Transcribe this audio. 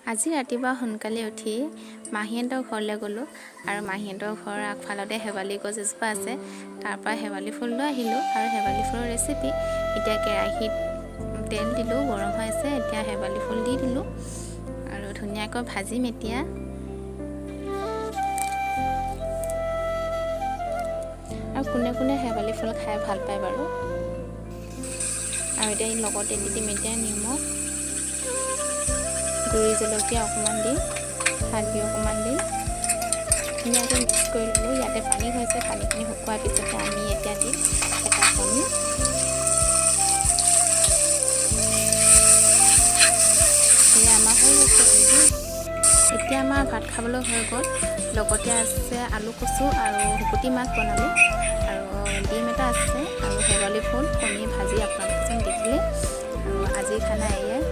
আজি ৰাতিপুৱা সোনকালে উঠি মাহীহঁতৰ ঘৰলৈ গ'লোঁ আৰু মাহীহঁতৰ ঘৰৰ আগফালতে শেৱালি গছ এজোপা আছে। তাৰ পৰা শেৱালি ফুল লৈ আহিলোঁ আৰু শেৱালি ফুলৰ ৰেচিপি। এতিয়া কেৰাহীত তেল দিলোঁ, গৰম হৈ আছে। এতিয়া শেৱালি ফুল দি দিলোঁ আৰু ধুনীয়াকৈ ভাজিম এতিয়া। আৰু কোনে কোনে শেৱালি ফুল খাই ভাল পায় বাৰু। আৰু এতিয়া লগতে দি দিম এতিয়া নিমখ, গুড়ি জলকীয়া অকণমান দি, হালধি অকণমান দি ধুনীয়াকৈ মিক্স কৰি ল'লোঁ। ইয়াতে পানী হৈছে, পানীখিনি শুকোৱাৰ পিছতে আমি এতিয়া দিম এটা কণী। সেয়া আমাৰ হৈ গৈছে ৰেডি। এতিয়া আমাৰ ভাত খাবলৈ হৈ গ'ল। লগতে আছে আলু কচু আৰু শুকুতি মাছ বনালোঁ আৰু ডিম এটা আছে আৰু শেৱালি ফুল, কণী ভাজি আপোনালোকে যেন দেখিলে। আৰু আজিৰ খানা এয়াই।